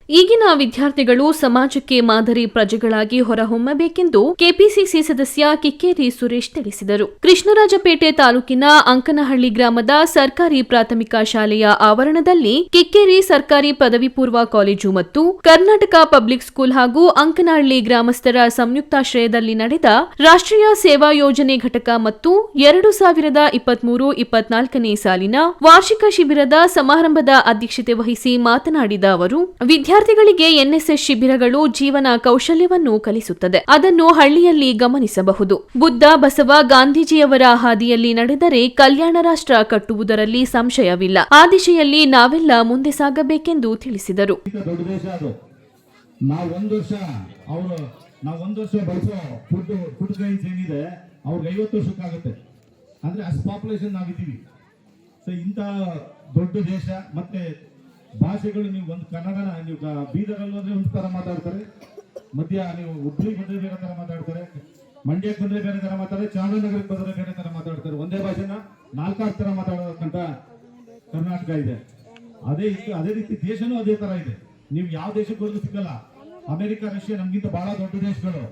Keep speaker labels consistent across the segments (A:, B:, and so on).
A: ಈಗಿನ ವಿದ್ಯಾರ್ಥಿಗಳು ಸಮಾಜಕ್ಕೆ ಮಾದರಿ ಪ್ರಜೆಗಳಾಗಿ ಹೊರಹೊಮ್ಮಬೇಕೆಂದು ಕೆಪಿಸಿಸಿ ಸದಸ್ಯ ಕಿಕ್ಕೇರಿ ಸುರೇಶ್ ತಿಳಿಸಿದರು. ಕೃಷ್ಣರಾಜಪೇಟೆ ತಾಲೂಕಿನ ಅಂಕನಹಳ್ಳಿ ಗ್ರಾಮದ ಸರ್ಕಾರಿ ಪ್ರಾಥಮಿಕ ಶಾಲೆಯ ಆವರಣದಲ್ಲಿ ಕಿಕ್ಕೇರಿ ಸರ್ಕಾರಿ ಪದವಿ ಪೂರ್ವ ಕಾಲೇಜು ಮತ್ತು ಕರ್ನಾಟಕ ಪಬ್ಲಿಕ್ ಸ್ಕೂಲ್ ಹಾಗೂ ಅಂಕನಹಳ್ಳಿ ಗ್ರಾಮಸ್ಥರ ಸಂಯುಕ್ತಾಶ್ರಯದಲ್ಲಿ ನಡೆದ ರಾಷ್ಟ್ರೀಯ ಸೇವಾ ಯೋಜನೆ ಘಟಕ ಮತ್ತು 2023-24ನೇ ಸಾಲಿನ ವಾರ್ಷಿಕ ಶಿಬಿರದ ಸಮಾರಂಭದ ಅಧ್ಯಕ್ಷತೆ ವಹಿಸಿ ಮಾತನಾಡಿದ ಅವರು, ವಿದ್ಯಾರ್ಥಿಗಳಿಗೆ ಎನ್ಎಸ್ಎಸ್ ಶಿಬಿರಗಳು ಜೀವನ ಕೌಶಲ್ಯವನ್ನು ಕಲಿಸುತ್ತದೆ. ಅದನ್ನು ಹಳ್ಳಿಯಲ್ಲಿ ಗಮನಿಸಬಹುದು. ಬುದ್ಧ, ಬಸವ, ಗಾಂಧೀಜಿಯವರ ಹಾದಿಯಲ್ಲಿ ನಡೆದರೆ ಕಲ್ಯಾಣ ರಾಷ್ಟ್ರ ಕಟ್ಟುವುದರಲ್ಲಿ ಸಂಶಯವಿಲ್ಲ. ಆ ದಿಶೆಯಲ್ಲಿ ನಾವೆಲ್ಲ ಮುಂದೆ ಸಾಗಬೇಕೆಂದು ತಿಳಿಸಿದರು.
B: ನಾವು ಒಂದು ವರ್ಷ ಬಳಸೋ ಫುಡ್ ಗೈನ್ಸ್ ಏನಿದೆ ಅವ್ರಿಗೆ 50 ವರ್ಷಕ್ಕಾಗುತ್ತೆ. ಅಂದ್ರೆ ಅಷ್ಟು ಪಾಪ್ಯುಲೇಷನ್ ನಾವಿದ್ದೀವಿ. ಸೊ ಇಂಥ ದೊಡ್ಡ ದೇಶ, ಮತ್ತೆ ಭಾಷೆಗಳು, ನೀವು ಒಂದು ಕನ್ನಡನ ನೀವು ಬೀದರಲ್ಲಿ ಹೋದ್ರೆ ಒಂದು ತರ ಮಾತಾಡ್ತಾರೆ, ನೀವು ಹುಬ್ಳಿಗೆ ಬಂದ್ರೆ ಬೇರೆ ತರ ಮಾತಾಡ್ತಾರೆ, ಮಂಡ್ಯಕ್ಕೆ ಬಂದ್ರೆ ಬೇರೆ ತರ ಮಾತಾಡ್ತಾರೆ, ಚಾಮರಾಜನಗರಕ್ಕೆ ಬಂದ್ರೆ ಬೇರೆ ತರ ಮಾತಾಡ್ತಾರೆ. ಒಂದೇ ಭಾಷೆನ 4-6 ತರ ಮಾತಾಡೋಕ್ಕಂತ ಕರ್ನಾಟಕ ಇದೆ. ಅದೇ ರೀತಿ ದೇಶನೂ ಅದೇ ತರ ಇದೆ. ನೀವು ಯಾವ ದೇಶಕ್ಕೆ ಹೋದ್ರೂ ಸಿಕ್ಕಲ್ಲ. ಅಮೆರಿಕ, ರಷ್ಯಾ ನಮ್ಗಿಂತ ಬಹಳ ದೊಡ್ಡ ದೇಶಗಳು.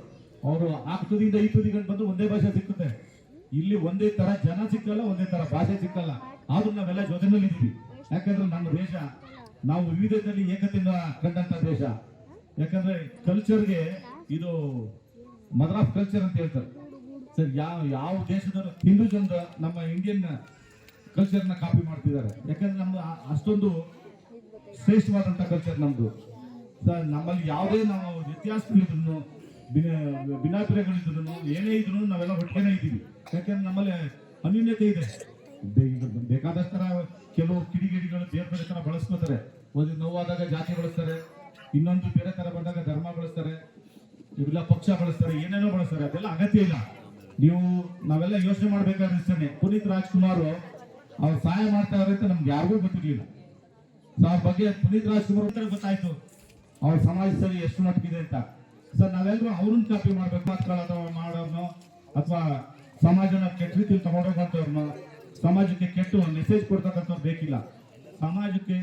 B: ಅವರು ಆ ತುದಿಯಿಂದ ಈ ತುದಿಗಳು ಬಂದು ಒಂದೇ ಭಾಷೆ ಸಿಕ್ಕುತ್ತೆ. ಇಲ್ಲಿ ಒಂದೇ ತರ ಜನ ಸಿಕ್ಕಲ್ಲ, ಒಂದೇ ತರ ಭಾಷೆ ಸಿಕ್ಕಲ್ಲ. ಆದ್ರೂ ನಾವೆಲ್ಲ ಜೊತೆನಲ್ಲಿ ಇದ್ದೀವಿ. ಯಾಕಂದ್ರೆ ನಮ್ಮ ದೇಶ, ನಾವು ವಿವಿಧತೆಯಲ್ಲಿ ಏಕತೆಯಿಂದ ಕಂಡಂತ ದೇಶ. ಯಾಕಂದ್ರೆ ಕಲ್ಚರ್ಗೆ ಇದು ಮದರ್ ಆಫ್ ಕಲ್ಚರ್ ಅಂತ ಹೇಳ್ತಾರೆ. ಸರ್, ಯಾವ ದೇಶದವರು ಹಿಂದೂ ಜನರು ನಮ್ಮ ಇಂಡಿಯನ್ ಕಲ್ಚರ್ನ ಕಾಪಿ ಮಾಡ್ತಿದ್ದಾರೆ. ಯಾಕಂದ್ರೆ ನಮ್ಮ ಅಷ್ಟೊಂದು ಶ್ರೇಷ್ಠವಾದಂತ ಕಲ್ಚರ್ ನಮ್ದು. ಸರ್, ನಮ್ಮಲ್ಲಿ ಯಾವುದೇ ನಾವು ವ್ಯತ್ಯಾಸಗಳಿದ್ರು, ಭಿನ್ನಾಭಿಪ್ರಾಯಗಳಿದ್ರು, ಏನೇ ಇದ್ರು ನಾವೆಲ್ಲ ಒಟ್ಟಿಗೆನೇ ಇದ್ದೀವಿ. ಯಾಕಂದ್ರೆ ನಮ್ಮಲ್ಲಿ ಅನ್ಯೂನ್ಯತೆ ಇದೆ. ಬೇಕಾದಷ್ಟು ತರ ಕೆಲವು ಕಿಡಿಗೇಡಿಗಳು ಬೇರೆ ಬೇರೆ ತರ ಬಳಸ್ಕೋತಾರೆ. ಒಂದು ನೋವಾದಾಗ ಜಾತಿ ಬಳಸ್ತಾರೆ, ಇನ್ನೊಂದು ಬೇರೆ ತರ ಬಂದಾಗ ಧರ್ಮ ಬಳಸ್ತಾರೆ, ಇವೆಲ್ಲ ಪಕ್ಷ ಬಳಸ್ತಾರೆ, ಏನೇನೋ ಬಳಸ್ತಾರೆ. ಅದೆಲ್ಲ ಅಗತ್ಯ ಇಲ್ಲ. ನಾವೆಲ್ಲ ಯೋಚನೆ ಮಾಡ್ಬೇಕಾದ್ರೆ ಇಷ್ಟೇ. ಪುನೀತ್ ರಾಜ್ಕುಮಾರ್ ಅವ್ರು ಸಹಾಯ ಮಾಡ್ತಾರೆ ಅಂತ ನಮ್ಗೆ ಯಾರಿಗೂ ಗೊತ್ತಿರ್ಲಿಲ್ಲ. ಅವ್ರ ಬಗ್ಗೆ ಪುನೀತ್ ರಾಜ್ಕುಮಾರ್ ಗೊತ್ತಾಯ್ತು ಅವ್ರ ಸಮಾಜದಲ್ಲಿ ಎಷ್ಟು ಮಟ್ಟಿಗಿದೆ ಅಂತ. ಸರ್, ನಾವೆಲ್ಲರೂ ಅವ್ರನ್ನ ಕಾಪಿ ಮಾಡ್ಬೇಕು. ಅಥವಾ ಮಾಡೋರ್ನೋ ಅಥವಾ ಸಮಾಜನ ಕೆಟ್ಟ ರೀತಿಯಲ್ಲಿ ತಗೊಂಡೋಗಂತವ್ರನ್ನ, ಸಮಾಜಕ್ಕೆ ಕೆಟ್ಟ ಮೆಸೇಜ್ ಕೊಡ್ತಕ್ಕಂಥವ್ರು ಬೇಕಿಲ್ಲ. ಸಮಾಜಕ್ಕೆ,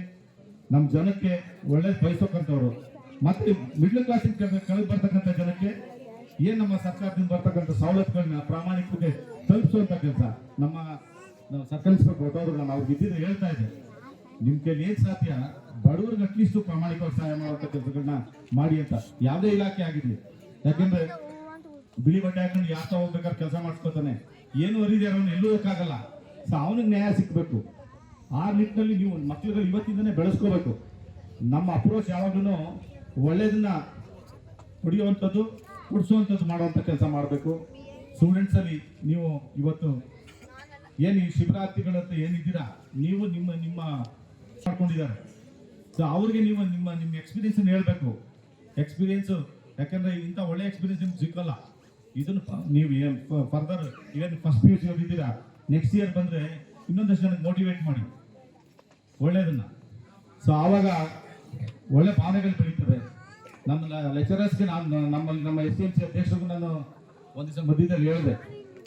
B: ನಮ್ಮ ಜನಕ್ಕೆ ಒಳ್ಳೇದು ಬಯಸೋಕಂತವ್ರು, ಮತ್ತೆ ಮಿಡ್ಲ್ ಕ್ಲಾಸಿನ ಕೆಳಗೆ ಬರ್ತಕ್ಕಂಥ ಜನಕ್ಕೆ ನಮ್ಮ ಸರ್ಕಾರದಿಂದ ಬರ್ತಕ್ಕಂಥ ಸವಲತ್ತುಗಳನ್ನ ಪ್ರಾಮಾಣಿಕತೆ ತಲುಪಿಸುವಂತ ಕೆಲಸ ನಮ್ಮ ಸರ್ಕಲ್ ಇನ್ಸ್ಪೆಕ್ಟರ್ ಹೊಟ್ಟೋದ್ರು. ನಾನು ಅವ್ರಿಗೆ ಇದ್ದಿದ್ದು ಹೇಳ್ತಾ ಇದ್ದೆ, ನಿಮ್ ಕೈಲಿ ಏನ್ ಸಾಧ್ಯ ಬಡವರಿಗೆ ಅಟ್ಲೀಸ್ಟ್ ಪ್ರಾಮಾಣಿಕವಾಗಿ ಸಹಾಯ ಮಾಡುವಂತ ಕೆಲಸಗಳನ್ನ ಮಾಡಿ ಅಂತ. ಯಾವುದೇ ಇಲಾಖೆ ಆಗಿರ್ಲಿ. ಯಾಕೆಂದ್ರೆ ಬಿಳಿ ಬಟ್ಟೆ ಹಾಕೊಂಡು ಯಾಕೆ ಹೋಗ್ಬೇಕಾದ್ರೆ ಕೆಲಸ ಮಾಡಿಸ್ಕೊತಾನೆ, ಏನು ಅರಿದಾರವನ್ನ ಎಲ್ಲೂ ಹೋಗಕ್ಕಾಗಲ್ಲ. ಸೊ ಅವನಿಗೆ ನ್ಯಾಯ ಸಿಕ್ಬೇಕು. ಆ ನಿಟ್ಟಿನಲ್ಲಿ ನೀವು ಮಕ್ಕಳುಗಳು ಇವತ್ತಿಂದನೇ ಬೆಳೆಸ್ಕೋಬೇಕು. ನಮ್ಮ ಅಪ್ರೋಚ್ ಯಾವಾಗ್ಲೂ ಒಳ್ಳೇದನ್ನ ಹೊಡೆಯುವಂಥದ್ದು, ಕುಡಿಸುವಂಥದ್ದು ಮಾಡುವಂಥ ಕೆಲಸ ಮಾಡಬೇಕು. ಸ್ಟೂಡೆಂಟ್ಸ್ ಅಲ್ಲಿ ನೀವು ಇವತ್ತು ಏನು ಈ ಶಿಬಿರಾರ್ಥಿಗಳಂತ ಏನಿದ್ದೀರಾ, ನೀವು ನಿಮ್ಮ ಮಾಡ್ಕೊಂಡಿದ್ದಾರೆ. ಸೊ ಅವ್ರಿಗೆ ನೀವು ನಿಮ್ಮ ಎಕ್ಸ್ಪೀರಿಯನ್ಸ್ ಹೇಳ್ಬೇಕು. ಎಕ್ಸ್ಪೀರಿಯನ್ಸ್, ಯಾಕಂದ್ರೆ ಇಂಥ ಒಳ್ಳೆ ಎಕ್ಸ್ಪೀರಿಯನ್ಸ್ ನಿಮ್ಗೆ ಸಿಕ್ಕಲ್ಲ. ಇದನ್ನು ನೀವು ಫರ್ದರ್ ಏನು ಫಸ್ಟ್ PUC ಇದ್ದೀರಾ, ನೆಕ್ಸ್ಟ್ ಇಯರ್ ಬಂದ್ರೆ ಇನ್ನೊಂದಷ್ಟು ಜನಕ್ಕೆ ಮೋಟಿವೇಟ್ ಮಾಡಿ ಒಳ್ಳೇದನ್ನ. ಸೊ ಆವಾಗ ಒಳ್ಳೆ ಭಾವನೆಗಳು ಬೆಳೀತದೆ. ನಮ್ಮ ಲೆಕ್ಚರರ್ಸ್ಗೆ ನಮ್ಮ SCMC ಅಧ್ಯಕ್ಷರಿಗೂ ನಾನು ಒಂದು ದಿವಸ ಮಧ್ಯದಲ್ಲಿ ಹೇಳಿದೆ,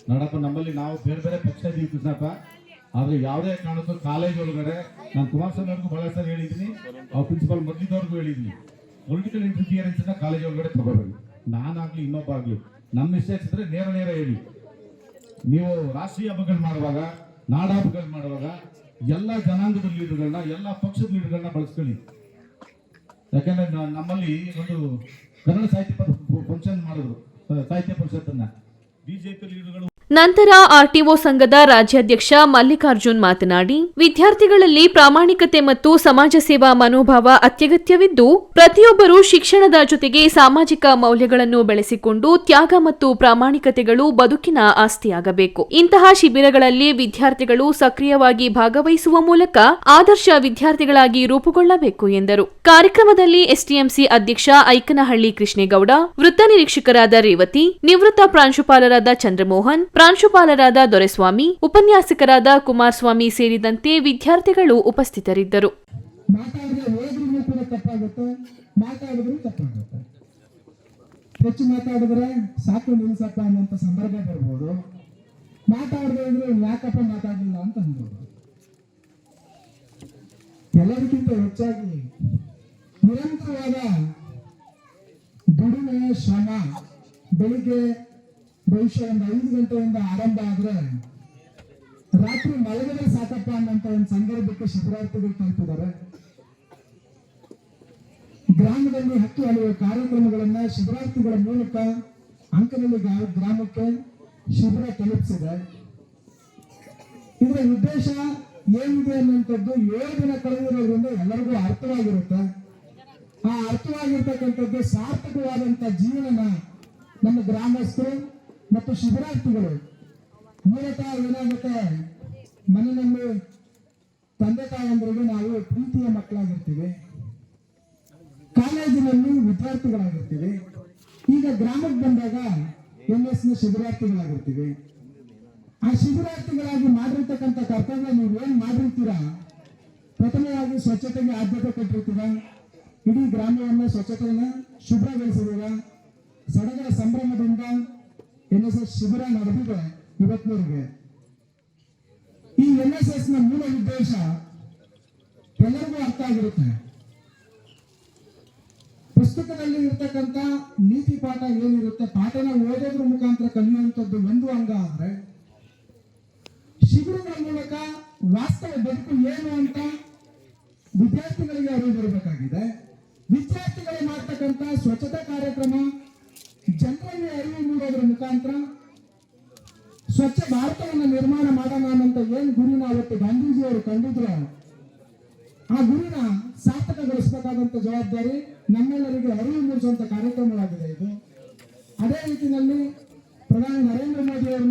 B: ನೋಡಪ್ಪ, ನಮ್ಮಲ್ಲಿ ನಾವು ಬೇರೆ ಬೇರೆ ಪಕ್ಷ ಇದೀವಿ ಕೃಷ್ಣಪ್ಪ, ಆದ್ರೆ ಯಾವುದೇ ಕಾರಣಕ್ಕೂ ಕಾಲೇಜ್ ಒಳಗಡೆ, ನಾನು ಕುಮಾರಸ್ವಾಮಿ ಅವ್ರಿಗೂ ಬಹಳ ಸರಿ ಹೇಳಿದ್ದೀನಿ, ಅವ್ರ ಪ್ರಿನ್ಸಿಪಲ್ ಮೊದಲಿದ್ದವ್ರಿಗೂ ಹೇಳಿದ್ದೀನಿ, ಪೊಲಿಟಿಕಲ್ ಇಂಟರ್ಫಿಯರೆನ್ಸ್ ಅನ್ನ ಕಾಲೇಜ್ ಒಳಗಡೆ ತಗೋಬೇಡಿ. ನಾನಾಗ್ಲಿ ಇನ್ನೊಬ್ಬ ಆಗ್ಲಿ, ನಮ್ಮ ಮಿಸ್ಟೇಕ್ಸ್ ಇದ್ರೆ ನೇರ ಹೇಳಿ. ನೀವು ರಾಷ್ಟ್ರೀಯ ಹಬ್ಬಗಳು ಮಾಡುವಾಗ, ನಾಡ ಹಬ್ಬಗಳು ಮಾಡುವಾಗ ಎಲ್ಲ ಜನಾಂಗದ ಲೀಡರ್ಗಳನ್ನ, ಎಲ್ಲ ಪಕ್ಷದ ಲೀಡರ್ಗಳನ್ನ ಬಳಸ್ಕೊಳ್ಳಿ. ಯಾಕಂದ್ರೆ ನಮ್ಮಲ್ಲಿ ಒಂದು ಕನ್ನಡ ಸಾಹಿತ್ಯ ಫಂಕ್ಷನ್ ಮಾಡಿದ್ರು, ಸಾಹಿತ್ಯ ಪರಿಷತ್ತನ್ನ. ಬಿಜೆಪಿ ಲೀಡರ್ಗಳು
A: ನಂತರ ಆರ್ಟಿಒ ಸಂಘದ ರಾಜ್ಯಾಧ್ಯಕ್ಷ ಮಲ್ಲಿಕಾರ್ಜುನ್ ಮಾತನಾಡಿ, ವಿದ್ಯಾರ್ಥಿಗಳಲ್ಲಿ ಪ್ರಾಮಾಣಿಕತೆ ಮತ್ತು ಸಮಾಜ ಸೇವಾ ಮನೋಭಾವ ಅತ್ಯಗತ್ಯವಿದ್ದು, ಪ್ರತಿಯೊಬ್ಬರೂ ಶಿಕ್ಷಣದ ಜೊತೆಗೆ ಸಾಮಾಜಿಕ ಮೌಲ್ಯಗಳನ್ನು ಬೆಳೆಸಿಕೊಂಡು ತ್ಯಾಗ ಮತ್ತು ಪ್ರಾಮಾಣಿಕತೆಗಳು ಬದುಕಿನ ಆಸ್ತಿಯಾಗಬೇಕು. ಇಂತಹ ಶಿಬಿರಗಳಲ್ಲಿ ವಿದ್ಯಾರ್ಥಿಗಳು ಸಕ್ರಿಯವಾಗಿ ಭಾಗವಹಿಸುವ ಮೂಲಕ ಆದರ್ಶ ವಿದ್ಯಾರ್ಥಿಗಳಾಗಿ ರೂಪುಗೊಳ್ಳಬೇಕು ಎಂದರು. ಕಾರ್ಯಕ್ರಮದಲ್ಲಿ ಎಸ್ಟಿಎಂಸಿ ಅಧ್ಯಕ್ಷ ಐಕನಹಳ್ಳಿ ಕೃಷ್ಣೇಗೌಡ, ವೃತ್ತ ನಿರೀಕ್ಷಕರಾದ ರೇವತಿ, ನಿವೃತ್ತ ಪ್ರಾಂಶುಪಾಲರಾದ ಚಂದ್ರಮೋಹನ್, ಪ್ರಾಂಶುಪಾಲರಾದ ದೊರೆಸ್ವಾಮಿ, ಉಪನ್ಯಾಸಕರಾದ ಕುಮಾರಸ್ವಾಮಿ ಸೇರಿದಂತೆ ವಿದ್ಯಾರ್ಥಿಗಳು ಉಪಸ್ಥಿತರಿದ್ದರು.
C: ಹೆಚ್ಚು ಮಾತಾಡಿದ್ರೆ ಸಾಕು ನಿಲ್ಸಪ್ಪ ಅನ್ನುವಂತ ಸಂದರ್ಭ ಬರ್ಬೋದು. ಮಾತಾಡದೆ ಇದ್ರೆ ಯಾಕಪ್ಪ ಮಾತಾಡಲಿಲ್ಲ ಅಂತ ಅನ್ಬೋದು. ಎಲ್ಲದಕ್ಕಿಂತ ಹೆಚ್ಚಾಗಿ ನಿರಂತರವಾದ ದುಡಿಮೆ ಶ್ರಮ ಬೆಳಿಗ್ಗೆ ಬಹುಶಃ ಒಂದು 5 ಗಂಟೆಯಿಂದ ಆರಂಭ ಆದ್ರೆ ರಾತ್ರಿ ಮಲಗಿದ್ರೆ ಸಾಕಪ್ಪ ಅನ್ನಂತ ಒಂದು ಸಂದರ್ಭಕ್ಕೆ ಶಿಬಿರಾರ್ಥಿಗಳು ತಲುಪಿದ್ದಾರೆ. ಗ್ರಾಮದಲ್ಲಿ 10 ಹಲವು ಕಾರ್ಯಕ್ರಮಗಳನ್ನ ಶಿಬಿರಾರ್ಥಿಗಳ ಮೂಲಕ ಅಂಕನಹಳ್ಳಿ ಗ್ರಾಮಕ್ಕೆ ಶಿಬಿರ ತಲುಪಿಸಿದೆ. ಇದರ ಉದ್ದೇಶ ಏನಿದೆ ಅನ್ನುವಂಥದ್ದು 7 ದಿನ ಕಳೆದಿರೋದ್ರಿಂದ ಎಲ್ಲರಿಗೂ ಅರ್ಥವಾಗಿರುತ್ತೆ. ಆ ಅರ್ಥವಾಗಿರ್ತಕ್ಕಂಥದ್ದು ಸಾರ್ಥಕವಾದಂತ ಜೀವನನ ನಮ್ಮ ಗ್ರಾಮಸ್ಥರು ಮತ್ತು ಶಿಬಿರಾರ್ಥಿಗಳು ಮೂಲತಃ ಏನಾಗುತ್ತೆ, ಮನೆಯಲ್ಲಿ ತಂದೆ ತಾಯಂದ್ರಿಗೆ ನಾವು ಪ್ರೀತಿಯ ಮಕ್ಕಳಾಗಿರ್ತೀವಿ, ಕಾಲೇಜಿನಲ್ಲಿ ವಿದ್ಯಾರ್ಥಿಗಳಾಗಿರ್ತೀವಿ, ಈಗ ಗ್ರಾಮಕ್ಕೆ ಬಂದಾಗ MS ನ ಶಿಬಿರಾರ್ಥಿಗಳಾಗಿರ್ತೀವಿ. ಆ ಶಿಬಿರಾರ್ಥಿಗಳಾಗಿ ಮಾಡಿರ್ತಕ್ಕಂಥ ಕರ್ತವ್ಯ ನೀವೇನ್ ಮಾಡಿರ್ತೀರಾ, ಪ್ರಥಮವಾಗಿ ಸ್ವಚ್ಛತೆಗೆ ಆದ್ಯತೆ ಕೊಟ್ಟಿರ್ತೀರಾ, ಇಡೀ ಗ್ರಾಮವನ್ನ ಸ್ವಚ್ಛತೆಯನ್ನ ಶುಭ್ರಗೊಳಿಸಿದೀರ, ಸಡಗರ ಸಂಭ್ರಮದಿಂದ NSS ಶಿಬಿರ ನಡೆದಿದೆ ಇವತ್ತಿನವರೆಗೆ. ಈ NSS ನ ಮೂಲ ಉದ್ದೇಶ ಎಲ್ಲರಿಗೂ ಅರ್ಥ ಆಗಿರುತ್ತೆ. ಪುಸ್ತಕದಲ್ಲಿ ಇರ್ತಕ್ಕಂಥ ನೀತಿ ಪಾಠ ಏನಿರುತ್ತೆ, ಪಾಠನ ಓದೋದ್ರ ಮುಖಾಂತರ ಕಲಿಯುವಂಥದ್ದು ಒಂದು ಅಂಗ ಆದ್ರೆ, ಶಿಬಿರಗಳ ಮೂಲಕ ವಾಸ್ತವ ಬದುಕು ಏನು ಅಂತ ವಿದ್ಯಾರ್ಥಿಗಳಿಗೆ ಅರಿವು ಬರಬೇಕಾಗಿದೆ. ವಿದ್ಯಾರ್ಥಿಗಳು ಮಾಡ್ತಕ್ಕಂಥ ಸ್ವಚ್ಛತಾ ಕಾರ್ಯಕ್ರಮ ಜನರಲ್ಲಿ ಅರಿವು ಮೂಡೋದ್ರ ಮುಖಾಂತರ ಸ್ವಚ್ಛ ಭಾರತವನ್ನು ನಿರ್ಮಾಣ ಮಾಡೋಣ ಅನ್ನೋಂಥ ಏನ್ ಗುರಿನ ಅವತ್ತು ಗಾಂಧೀಜಿಯವರು ಕಂಡಿದ್ರು, ಆ ಗುರಿನ ಸಾರ್ಥಕಗೊಳಿಸಬೇಕಾದಂತ ಜವಾಬ್ದಾರಿ ನಮ್ಮೆಲ್ಲರಿಗೆ ಅರಿವು ಮೂಡಿಸುವಂತ ಕಾರ್ಯಕ್ರಮವಾಗಿದೆ ಇದು. ಅದೇ ರೀತಿಯಲ್ಲಿ ಪ್ರಧಾನಿ ನರೇಂದ್ರ ಮೋದಿ ಅವರು